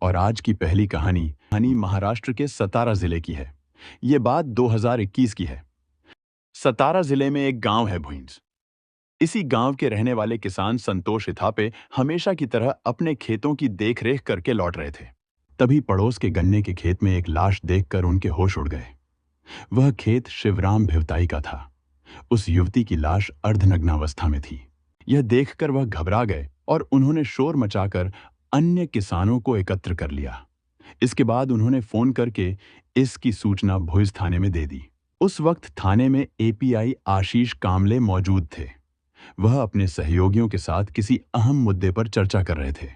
और आज की पहली कहानी महाराष्ट्र के सतारा जिले की है। ये बात 2021 की है। सतारा जिले में एक गांव है भुइंज। इसी गांव के रहने वाले किसान संतोष इथापे हमेशा की तरह अपने खेतों की देखरेख करके लौट रहे थे। तभी पड़ोस के गन्ने के खेत में एक लाश देखकर उनके होश उड़ गए। वह खेत शिवराम भिवताई का था। उस युवती की लाश अर्धनग्नावस्था में थी। यह देखकर वह घबरा गए और उन्होंने शोर मचाकर अन्य किसानों को एकत्र कर लिया। इसके बाद उन्होंने फोन करके इसकी सूचना भुज थाने में दे दी। उस वक्त थाने में एपीआई आशीष कामले मौजूद थे। वह अपने सहयोगियों के साथ किसी अहम मुद्दे पर चर्चा कर रहे थे।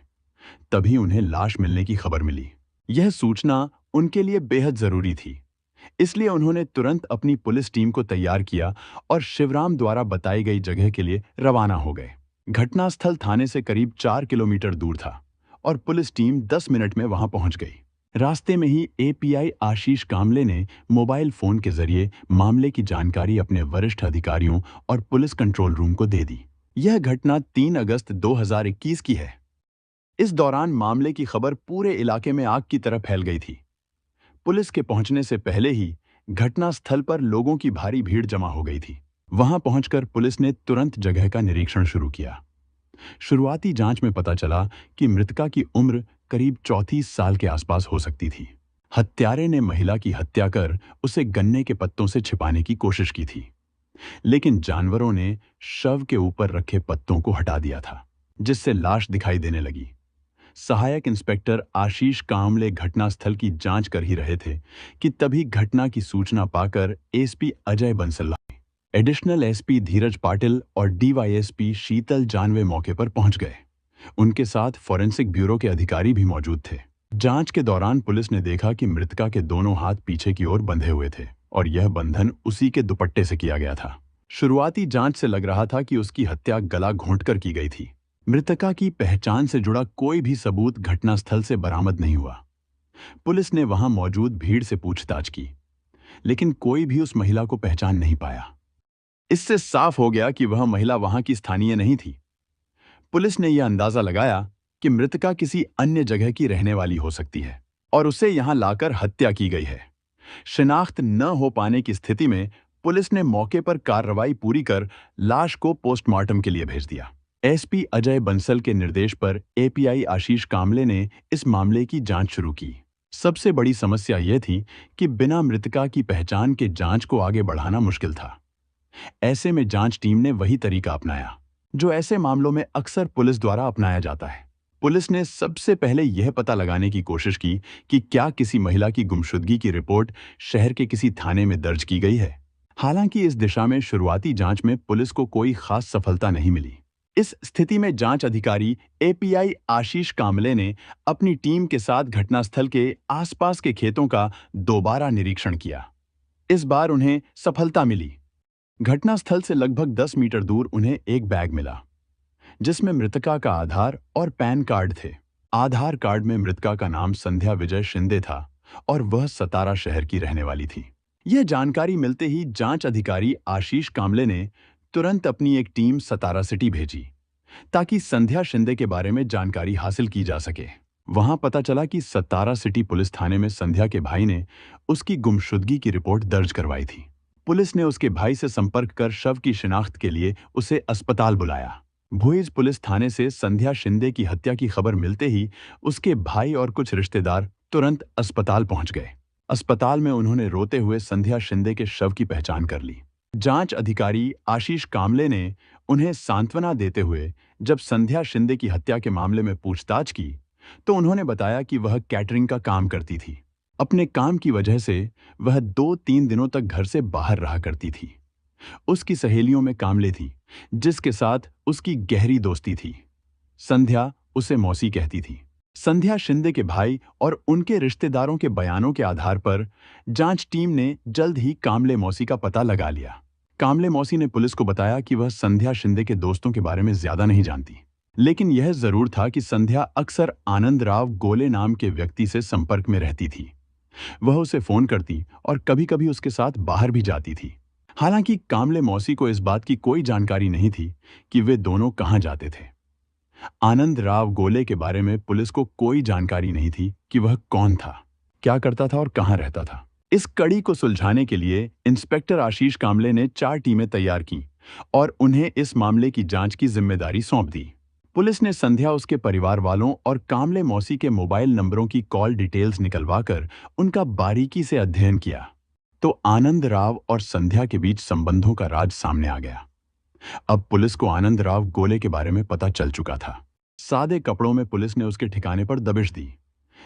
तभी उन्हें लाश मिलने की खबर मिली। यह सूचना उनके लिए बेहद जरूरी थी, इसलिए उन्होंने तुरंत अपनी पुलिस टीम को तैयार किया और शिवराम द्वारा बताई गई जगह के लिए रवाना हो गए। घटनास्थल थाने से करीब 4 किलोमीटर दूर था और पुलिस टीम 10 मिनट में वहां पहुंच गई। रास्ते में ही एपीआई आशीष कामले ने मोबाइल फोन के जरिए मामले की जानकारी अपने वरिष्ठ अधिकारियों और पुलिस कंट्रोल रूम को दे दी। यह घटना 3 अगस्त 2021 की है। इस दौरान मामले की खबर पूरे इलाके में आग की तरह फैल गई थी। पुलिस के पहुंचने से पहले ही घटनास्थल पर लोगों की भारी भीड़ जमा हो गई थी। वहां पहुंचकर पुलिस ने तुरंत जगह का निरीक्षण शुरू किया। शुरुआती जांच में पता चला कि मृतका की उम्र करीब 34 साल के आसपास हो सकती थी। हत्यारे ने महिला की हत्या कर उसे गन्ने के पत्तों से छिपाने की कोशिश की थी, लेकिन जानवरों ने शव के ऊपर रखे पत्तों को हटा दिया था, जिससे लाश दिखाई देने लगी। सहायक इंस्पेक्टर आशीष कामले घटनास्थल की जांच कर ही रहे थे कि तभी घटना की सूचना पाकर SP Ajay Bansal, additional SP Dheeraj Patil और डीवाईएसपी शीतल जानवे मौके पर पहुंच गए। उनके साथ फॉरेंसिक ब्यूरो के अधिकारी भी मौजूद थे। जांच के दौरान पुलिस ने देखा कि मृतका के दोनों हाथ पीछे की ओर बंधे हुए थे और यह बंधन उसी के दुपट्टे से किया गया था। शुरुआती जांच से लग रहा था कि उसकी हत्या गला घोंटकर की गई थी। मृतका की पहचान से जुड़ा कोई भी सबूत घटनास्थल से बरामद नहीं हुआ। पुलिस ने वहां मौजूद भीड़ से पूछताछ की, लेकिन कोई भी उस महिला को पहचान नहीं पाया। इससे साफ हो गया कि वह महिला वहां की स्थानीय नहीं थी। पुलिस ने यह अंदाजा लगाया कि मृतका किसी अन्य जगह की रहने वाली हो सकती है और उसे यहां लाकर हत्या की गई है। शिनाख्त न हो पाने की स्थिति में पुलिस ने मौके पर कार्रवाई पूरी कर लाश को पोस्टमार्टम के लिए भेज दिया। एसपी अजय बंसल के निर्देश पर एपीआई आशीष कामले ने इस मामले की जांच शुरू की। सबसे बड़ी समस्या यह थी कि बिना मृतका की पहचान के जांच को आगे बढ़ाना मुश्किल था। ऐसे में जांच टीम ने वही तरीका अपनाया जो ऐसे मामलों में अक्सर पुलिस द्वारा अपनाया जाता है। पुलिस ने सबसे पहले यह पता लगाने की कोशिश की कि क्या किसी महिला की गुमशुदगी की रिपोर्ट शहर के किसी थाने में दर्ज की गई है। हालांकि इस दिशा में शुरुआती जांच में पुलिस को कोई खास सफलता नहीं मिली। इस स्थिति में जांच अधिकारी एपीआई आशीष कामले ने अपनी टीम के साथ घटनास्थल के आसपास के खेतों का दोबारा निरीक्षण किया। इस बार उन्हें सफलता मिली। घटनास्थल से लगभग 10 मीटर दूर उन्हें एक बैग मिला, जिसमें मृतका का आधार और पैन कार्ड थे। आधार कार्ड में मृतका का नाम संध्या विजय शिंदे था और वह सतारा शहर की रहने वाली थी। यह जानकारी मिलते ही जांच अधिकारी आशीष कामले ने तुरंत अपनी एक टीम सतारा सिटी भेजी ताकि संध्या शिंदे के बारे में जानकारी हासिल की जा सके। वहां पता चला कि सतारा सिटी पुलिस थाने में संध्या के भाई ने उसकी गुमशुदगी की रिपोर्ट दर्ज करवाई थी। पुलिस ने उसके भाई से संपर्क कर शव की शिनाख्त के लिए उसे अस्पताल बुलाया। भुज पुलिस थाने से संध्या शिंदे की हत्या की खबर मिलते ही उसके भाई और कुछ रिश्तेदार तुरंत अस्पताल पहुंच गए। अस्पताल में उन्होंने रोते हुए संध्या शिंदे के शव की पहचान कर ली। जांच अधिकारी आशीष कामले ने उन्हें सांत्वना देते हुए जब संध्या शिंदे की हत्या के मामले में पूछताछ की तो उन्होंने बताया कि वह कैटरिंग का काम करती थी। अपने काम की वजह से वह 2-3 दिनों तक घर से बाहर रहा करती थी। उसकी सहेलियों में कामले थी, जिसके साथ उसकी गहरी दोस्ती थी। संध्या उसे मौसी कहती थी। संध्या शिंदे के भाई और उनके रिश्तेदारों के बयानों के आधार पर जांच टीम ने जल्द ही कामले मौसी का पता लगा लिया। कामले मौसी ने पुलिस को बताया कि वह संध्या शिंदे के दोस्तों के बारे में ज्यादा नहीं जानती, लेकिन यह जरूर था कि संध्या अक्सर आनंद राव गोले नाम के व्यक्ति से संपर्क में रहती थी। वह उसे फोन करती और कभी-कभी उसके साथ बाहर भी जाती थी। हालांकि कामले मौसी को इस बात की कोई जानकारी नहीं थी कि वे दोनों कहां जाते थे। आनंद राव गोले के बारे में पुलिस को कोई जानकारी नहीं थी कि वह कौन था, क्या करता था और कहाँ रहता था। इस कड़ी को सुलझाने के लिए इंस्पेक्टर आशीष कामले ने 4 टीमें तैयार की और उन्हें इस मामले की जांच की जिम्मेदारी सौंप दी। पुलिस ने संध्या, उसके परिवार वालों और कामले मौसी के मोबाइल नंबरों की कॉल डिटेल्स निकलवाकर उनका बारीकी से अध्ययन किया। तो आनंद राव और संध्या के बीच संबंधों का राज सामने आ गया। अब पुलिस को आनंद राव गोले के बारे में पता चल चुका था। सादे कपड़ों में पुलिस ने उसके ठिकाने पर दबिश दी,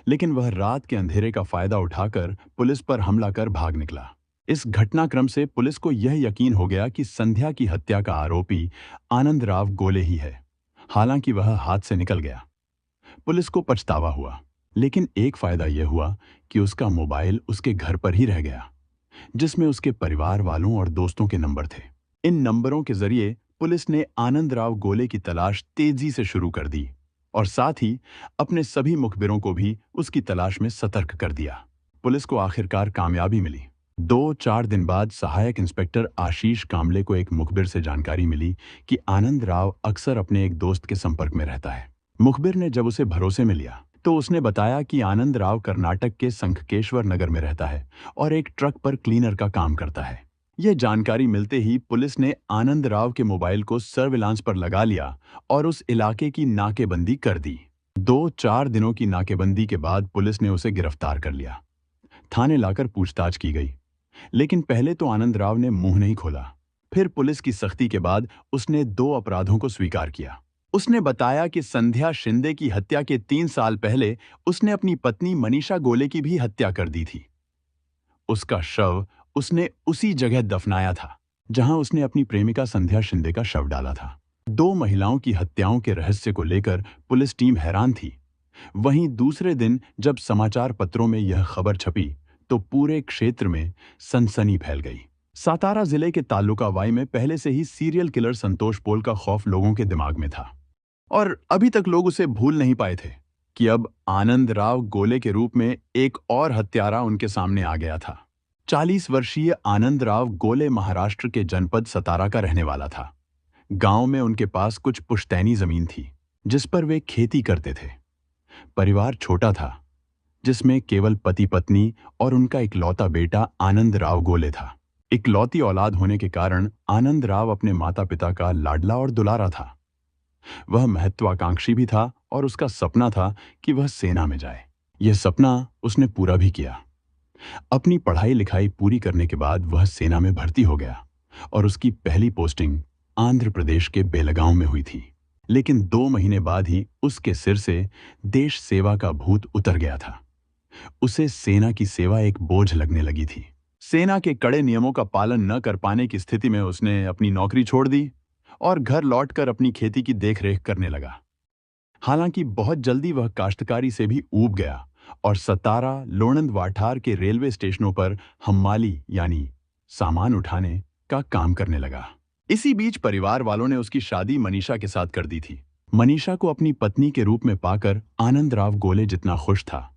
लेकिन वह रात के अंधेरे का फायदा उठाकर पुलिस पर हमला कर भाग निकला। इस घटनाक्रम से पुलिस को यह यकीन हो गया कि संध्या की हत्या का आरोपी आनंद राव गोले ही है। हालांकि वह हाथ से निकल गया। पुलिस को पछतावा हुआ, लेकिन एक फायदा यह हुआ कि उसका मोबाइल उसके घर पर ही रह गया, जिसमें उसके परिवार वालों और दोस्तों के नंबर थे। इन नंबरों के जरिए पुलिस ने आनंद राव गोले की तलाश तेजी से शुरू कर दी और साथ ही अपने सभी मुखबिरों को भी उसकी तलाश में सतर्क कर दिया। पुलिस को आखिरकार कामयाबी मिली। 2-4 दिन बाद सहायक इंस्पेक्टर आशीष कामले को एक मुखबिर से जानकारी मिली कि आनंद राव अक्सर अपने एक दोस्त के संपर्क में रहता है। मुखबिर ने जब उसे भरोसे में लिया तो उसने बताया कि आनंद राव कर्नाटक के संखकेश्वर नगर में रहता है और एक ट्रक पर क्लीनर का काम करता है। यह जानकारी मिलते ही पुलिस ने आनंद राव के मोबाइल को सर्विलांस पर लगा लिया और उस इलाके की नाकेबंदी कर दी। 2-4 दिनों की नाकेबंदी के बाद पुलिस ने उसे गिरफ्तार कर लिया। थाने लाकर पूछताछ की गई, लेकिन पहले तो आनंद राव ने मुंह नहीं खोला। फिर पुलिस की सख्ती के बाद उसने 2 अपराधों को स्वीकार किया। उसने बताया कि संध्या शिंदे की हत्या के 3 साल पहले उसने अपनी पत्नी मनीषा गोले की भी हत्या कर दी थी। उसका शव उसने उसी जगह दफनाया था जहां उसने अपनी प्रेमिका संध्या शिंदे का शव डाला था। 2 महिलाओं की हत्याओं के रहस्य को लेकर पुलिस टीम हैरान थी। वहीं दूसरे दिन जब समाचार पत्रों में यह खबर छपी तो पूरे क्षेत्र में सनसनी फैल गई। सातारा जिले के तालुका वाई में पहले से ही सीरियल किलर संतोष पोल का खौफ लोगों के दिमाग में था और अभी तक लोग उसे भूल नहीं पाए थे कि अब आनंद राव गोले के रूप में एक और हत्यारा उनके सामने आ गया था। 40 वर्षीय आनंद राव गोले महाराष्ट्र के जनपद सतारा का रहने वाला था। गांव में उनके पास कुछ पुश्तैनी जमीन थी जिस पर वे खेती करते थे। परिवार छोटा था, जिसमें केवल पति पत्नी और उनका इकलौता बेटा आनंद राव गोले था। इकलौती औलाद होने के कारण आनंद राव अपने माता पिता का लाडला और दुलारा था। वह महत्वाकांक्षी भी था और उसका सपना था कि वह सेना में जाए। यह सपना उसने पूरा भी किया। अपनी पढ़ाई लिखाई पूरी करने के बाद वह सेना में भर्ती हो गया और उसकी पहली पोस्टिंग आंध्र प्रदेश के बेलगांव में हुई थी। लेकिन 2 महीने बाद ही उसके सिर से देश सेवा का भूत उतर गया था। उसे सेना की सेवा एक बोझ लगने लगी थी। सेना के कड़े नियमों का पालन न कर पाने की स्थिति में उसने अपनी नौकरी छोड़ दी और घर लौटकर अपनी खेती की देखरेख करने लगा। हालांकि बहुत जल्दी वह काश्तकारी से भी ऊब गया और सतारा, लोणंद वाठार के रेलवे स्टेशनों पर हम्माली यानी सामान उठाने का काम करने लगा। इसी बीच परिवार वालों ने उसकी शादी मनीषा के साथ कर दी थी। मनीषा को अपनी पत्नी के रूप में पाकर आनंद राव गोले जितना खुश था,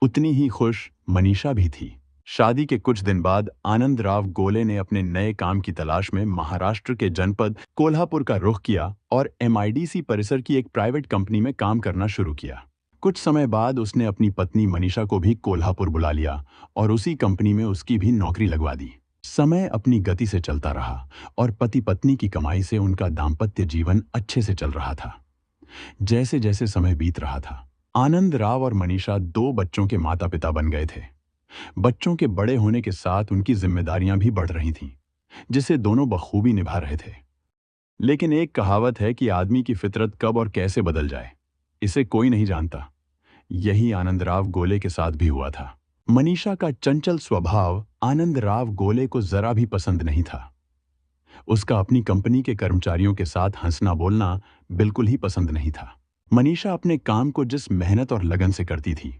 उतनी ही खुश मनीषा भी थी। शादी के कुछ दिन बाद आनंद राव गोले ने अपने नए काम की तलाश में महाराष्ट्र के जनपद कोल्हापुर का रुख किया और MIDC परिसर की एक प्राइवेट कंपनी में काम करना शुरू किया। कुछ समय बाद उसने अपनी पत्नी मनीषा को भी कोल्हापुर बुला लिया और उसी कंपनी में उसकी भी नौकरी लगवा दी। समय अपनी गति से चलता रहा और पति पत्नी की कमाई से उनका दाम्पत्य जीवन अच्छे से चल रहा था। जैसे जैसे समय बीत रहा था, आनंद राव और मनीषा 2 बच्चों के माता पिता बन गए थे। बच्चों के बड़े होने के साथ उनकी जिम्मेदारियां भी बढ़ रही थीं, जिसे दोनों बखूबी निभा रहे थे। लेकिन एक कहावत है कि आदमी की फितरत कब और कैसे बदल जाए, इसे कोई नहीं जानता। यही आनंद राव गोले के साथ भी हुआ था। मनीषा का चंचल स्वभाव आनंद राव गोले को जरा भी पसंद नहीं था। उसका अपनी कंपनी के कर्मचारियों के साथ हंसना बोलना बिल्कुल ही पसंद नहीं था। मनीषा अपने काम को जिस मेहनत और लगन से करती थी,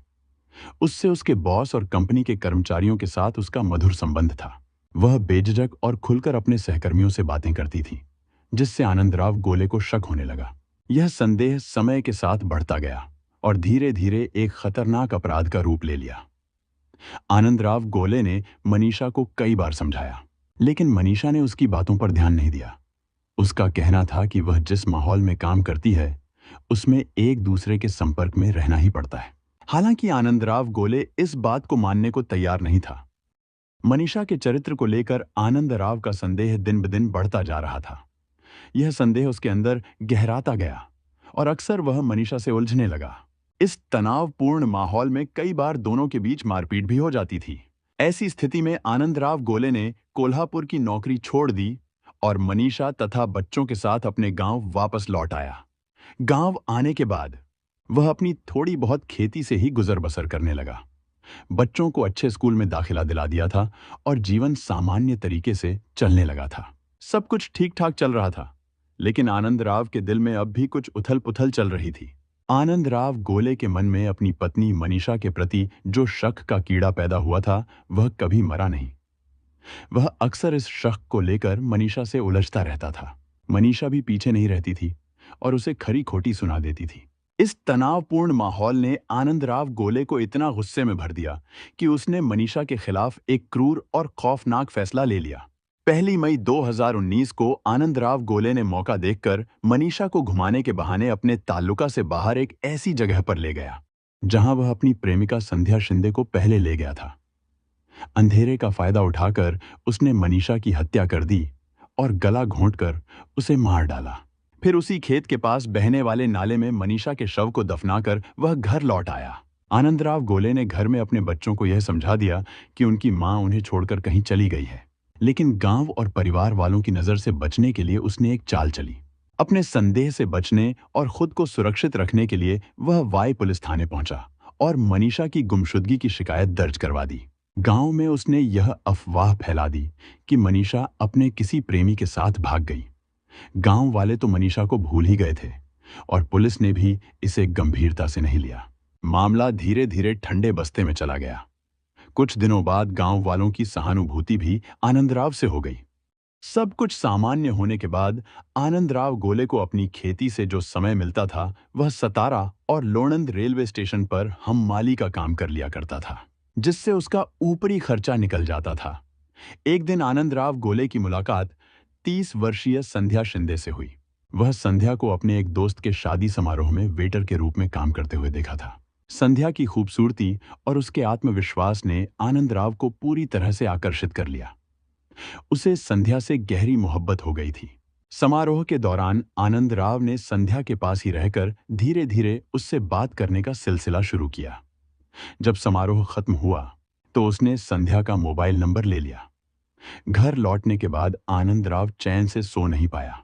उससे उसके बॉस और कंपनी के कर्मचारियों के साथ उसका मधुर संबंध था। वह बेझिझक और खुलकर अपने सहकर्मियों से बातें करती थी, जिससे आनंद राव गोले को शक होने लगा। यह संदेह समय के साथ बढ़ता गया और धीरे धीरे एक खतरनाक अपराध का रूप ले लिया। आनंद राव गोले ने मनीषा को कई बार समझाया, लेकिन मनीषा ने उसकी बातों पर ध्यान नहीं दिया। उसका कहना था कि वह जिस माहौल में काम करती है, उसमें एक दूसरे के संपर्क में रहना ही पड़ता है। हालांकि आनंदराव गोले इस बात को मानने को तैयार नहीं था। मनीषा के चरित्र को लेकर आनंदराव का संदेह दिन ब दिन बढ़ता जा रहा था। यह संदेह उसके अंदर गहराता गया और अक्सर वह मनीषा से उलझने लगा। इस तनावपूर्ण माहौल में कई बार दोनों के बीच मारपीट भी हो जाती थी। ऐसी स्थिति में आनंदराव गोले ने कोल्हापुर की नौकरी छोड़ दी और मनीषा तथा बच्चों के साथ अपने गांव वापस लौट आया। गांव आने के बाद वह अपनी थोड़ी बहुत खेती से ही गुजर बसर करने लगा। बच्चों को अच्छे स्कूल में दाखिला दिला दिया था और जीवन सामान्य तरीके से चलने लगा था। सब कुछ ठीक ठाक चल रहा था, लेकिन आनंदराव के दिल में अब भी कुछ उथल पुथल चल रही थी। आनंदराव गोले के मन में अपनी पत्नी मनीषा के प्रति जो शक का कीड़ा पैदा हुआ था, वह कभी मरा नहीं। वह अक्सर इस शक को लेकर मनीषा से उलझता रहता था। मनीषा भी पीछे नहीं रहती थी और उसे खरी खोटी सुना देती थी। इस तनावपूर्ण माहौल ने आनंदराव गोले को इतना गुस्से में भर दिया कि उसने मनीषा के खिलाफ एक क्रूर और खौफनाक फैसला ले लिया। 1 मई 2019 को आनंदराव गोले ने मौका देखकर मनीषा को घुमाने के बहाने अपने ताल्लुका से बाहर एक ऐसी जगह पर ले गया जहां वह अपनी प्रेमिका संध्या शिंदे को पहले ले गया था। अंधेरे का फायदा उठाकर उसने मनीषा की हत्या कर दी और गला घोंटकर उसे मार डाला। फिर उसी खेत के पास बहने वाले नाले में मनीषा के शव को दफनाकर वह घर लौट आया। आनंदराव गोले ने घर में अपने बच्चों को यह समझा दिया कि उनकी मां उन्हें छोड़कर कहीं चली गई है, लेकिन गांव और परिवार वालों की नजर से बचने के लिए उसने एक चाल चली। अपने संदेह से बचने और खुद को सुरक्षित रखने के लिए वह वाई पुलिस थाने पहुंचा और मनीषा की गुमशुदगी की शिकायत दर्ज करवा दी। गांव में उसने यह अफवाह फैला दी कि मनीषा अपने किसी प्रेमी के साथ भाग गई। गांव वाले तो मनीषा को भूल ही गए थे और पुलिस ने भी इसे गंभीरता से नहीं लिया। मामला धीरे धीरे ठंडे बस्ते में चला गया। कुछ दिनों बाद गांव वालों की सहानुभूति भी आनंदराव से हो गई। सब कुछ सामान्य होने के बाद आनंदराव गोले को अपनी खेती से जो समय मिलता था, वह सतारा और लोणंद रेलवे स्टेशन पर हम माली का काम कर लिया करता था, जिससे उसका ऊपरी खर्चा निकल जाता था। एक दिन आनंदराव गोले की मुलाकात 30 वर्षीय संध्या शिंदे से हुई। वह संध्या को अपने एक दोस्त के शादी समारोह में वेटर के रूप में काम करते हुए देखा था। संध्या की खूबसूरती और उसके आत्मविश्वास ने आनंदराव को पूरी तरह से आकर्षित कर लिया। उसे संध्या से गहरी मोहब्बत हो गई थी। समारोह के दौरान आनंदराव ने संध्या के पास ही रहकर धीरे धीरे उससे बात करने का सिलसिला शुरू किया। जब समारोह खत्म हुआ तो उसने संध्या का मोबाइल नंबर ले लिया। घर लौटने के बाद आनंदराव चैन से सो नहीं पाया।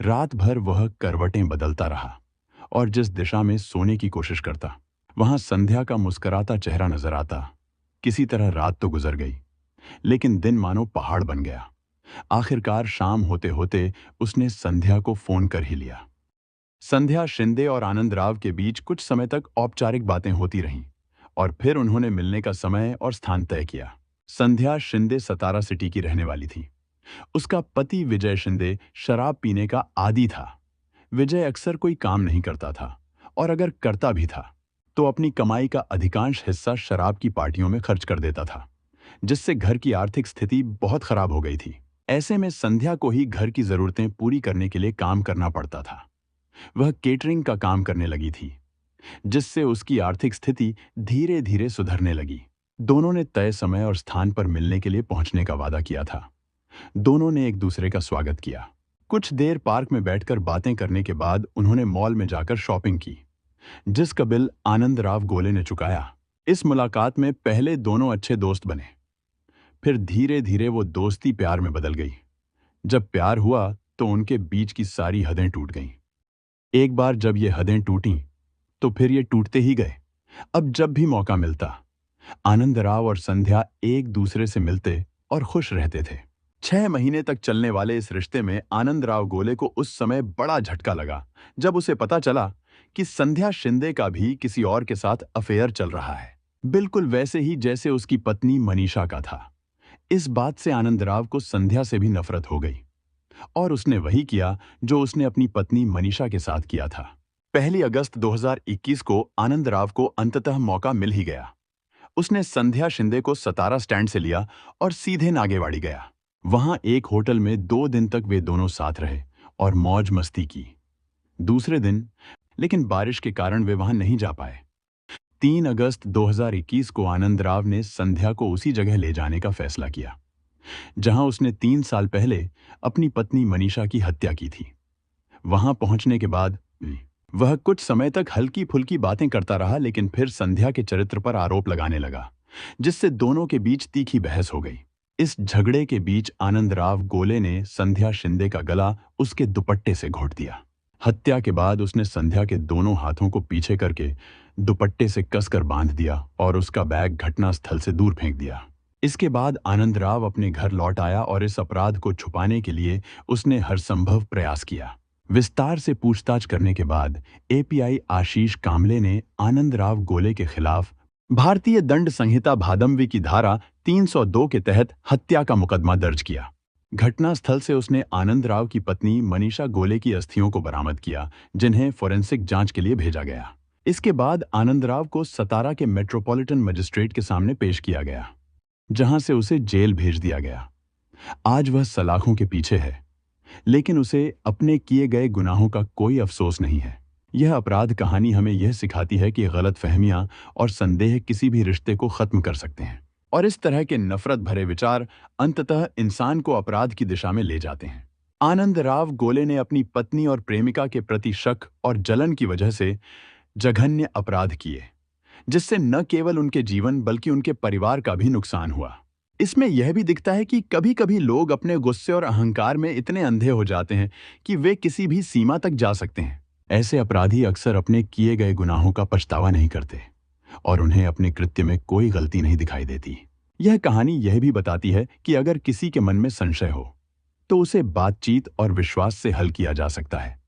रात भर वह करवटें बदलता रहा और जिस दिशा में सोने की कोशिश करता, वहां संध्या का मुस्कुराता चेहरा नजर आता। किसी तरह रात तो गुजर गई, लेकिन दिन मानो पहाड़ बन गया। आखिरकार शाम होते होते उसने संध्या को फोन कर ही लिया। संध्या शिंदे और आनंदराव के बीच कुछ समय तक औपचारिक बातें होती रहीं और फिर उन्होंने मिलने का समय और स्थान तय किया। संध्या शिंदे सतारा सिटी की रहने वाली थी। उसका पति विजय शिंदे शराब पीने का आदी था। विजय अक्सर कोई काम नहीं करता था और अगर करता भी था तो अपनी कमाई का अधिकांश हिस्सा शराब की पार्टियों में खर्च कर देता था, जिससे घर की आर्थिक स्थिति बहुत खराब हो गई थी। ऐसे में संध्या को ही घर की जरूरतें पूरी करने के लिए काम करना पड़ता था। वह केटरिंग का काम करने लगी थी, जिससे उसकी आर्थिक स्थिति धीरे धीरे सुधरने लगी। दोनों ने तय समय और स्थान पर मिलने के लिए पहुंचने का वादा किया था। दोनों ने एक दूसरे का स्वागत किया। कुछ देर पार्क में बैठकर बातें करने के बाद उन्होंने मॉल में जाकर शॉपिंग की, जिसका बिल आनंदराव गोले ने चुकाया। इस मुलाकात में पहले दोनों अच्छे दोस्त बने, फिर धीरे धीरे वो दोस्ती प्यार में बदल गई। जब प्यार हुआ तो उनके बीच की सारी हदें टूट गईं। एक बार जब ये हदें टूटीं तो फिर ये टूटते ही गए। अब जब भी मौका मिलता, आनंदराव और संध्या एक दूसरे से मिलते और खुश रहते थे। 6 महीने तक चलने वाले इस रिश्ते में आनंदराव गोले को उस समय बड़ा झटका लगा जब उसे पता चला कि संध्या शिंदे का भी किसी और के साथ अफेयर चल रहा है, बिल्कुल वैसे ही जैसे उसकी पत्नी मनीषा का था। इस बात से आनंदराव को संध्या से भी नफरत हो गई और उसने वही किया जो उसने अपनी पत्नी मनीषा के साथ किया था। 1 अगस्त 2021 को आनंदराव को अंततः मौका मिल ही गया। उसने संध्या शिंदे को सतारा स्टैंड से लिया और सीधे नागेवाड़ी गया। वहां एक होटल में 2 दिन तक वे दोनों साथ रहे और मौज मस्ती की। दूसरे दिन लेकिन बारिश के कारण वे वहां नहीं जा पाए। 3 अगस्त 2021 को आनंदराव ने संध्या को उसी जगह ले जाने का फैसला किया जहां उसने 3 साल पहले अपनी पत्नी मनीषा की हत्या की थी। वहां पहुंचने के बाद वह कुछ समय तक हल्की फुल्की बातें करता रहा, लेकिन फिर संध्या के चरित्र पर आरोप लगाने लगा, जिससे दोनों के बीच तीखी बहस हो गई। इस झगड़े के बीच आनंदराव गोले ने संध्या शिंदे का गला उसके दुपट्टे से घोंट दिया। हत्या के बाद उसने संध्या के दोनों हाथों को पीछे करके दुपट्टे से कसकर बांध दिया और उसका बैग घटनास्थल से दूर फेंक दिया। इसके बाद आनंदराव अपने घर लौट आया और इस अपराध को छुपाने के लिए उसने हर संभव प्रयास किया। विस्तार से पूछताछ करने के बाद एपीआई आशीष कामले ने आनंदराव गोले के खिलाफ भारतीय दंड संहिता भादमवी की धारा 302 के तहत हत्या का मुकदमा दर्ज किया। घटनास्थल से उसने आनंदराव की पत्नी मनीषा गोले की अस्थियों को बरामद किया, जिन्हें फोरेंसिक जांच के लिए भेजा गया। इसके बाद आनंदराव को सतारा के मेट्रोपॉलिटन मजिस्ट्रेट के सामने पेश किया गया, जहां से उसे जेल भेज दिया गया। आज वह सलाखों के पीछे है, लेकिन उसे अपने किए गए गुनाहों का कोई अफसोस नहीं है। यह अपराध कहानी हमें यह सिखाती है कि गलतफहमियां और संदेह किसी भी रिश्ते को खत्म कर सकते हैं, और इस तरह के नफरत भरे विचार अंततः इंसान को अपराध की दिशा में ले जाते हैं। आनंदराव गोले ने अपनी पत्नी और प्रेमिका के प्रति शक और जलन की वजह से जघन्य अपराध किए, जिससे न केवल उनके जीवन बल्कि उनके परिवार का भी नुकसान हुआ। इसमें यह भी दिखता है कि कभी-कभी लोग अपने गुस्से और अहंकार में इतने अंधे हो जाते हैं कि वे किसी भी सीमा तक जा सकते हैं। ऐसे अपराधी अक्सर अपने किए गए गुनाहों का पछतावा नहीं करते और उन्हें अपने कृत्य में कोई गलती नहीं दिखाई देती। यह कहानी यह भी बताती है कि अगर किसी के मन में संशय हो तो उसे बातचीत और विश्वास से हल किया जा सकता है,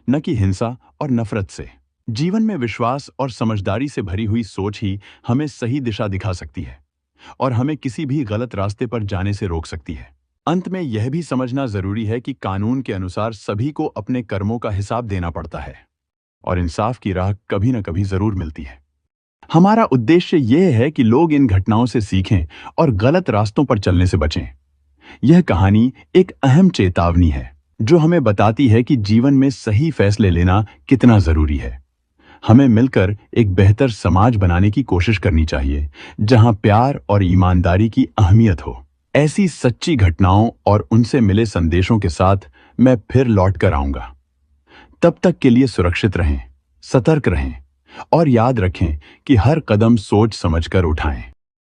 न कि हिंसा और नफरत से। जीवन में विश्वास और समझदारी से भरी हुई सोच ही हमें सही दिशा दिखा सकती है और हमें किसी भी गलत रास्ते पर जाने से रोक सकती है। अंत में यह भी समझना जरूरी है कि कानून के अनुसार सभी को अपने कर्मों का हिसाब देना पड़ता है और इंसाफ की राह कभी न कभी जरूर मिलती है। हमारा उद्देश्य यह है कि लोग इन घटनाओं से सीखें और गलत रास्तों पर चलने से बचें। यह कहानी एक अहम चेतावनी है जो हमें बताती है कि जीवन में सही फैसले लेना कितना जरूरी है। हमें मिलकर एक बेहतर समाज बनाने की कोशिश करनी चाहिए, जहां प्यार और ईमानदारी की अहमियत हो। ऐसी सच्ची घटनाओं और उनसे मिले संदेशों के साथ मैं फिर लौट कर आऊंगा। तब तक के लिए सुरक्षित रहें, सतर्क रहें और याद रखें कि हर कदम सोच समझकर उठाएं।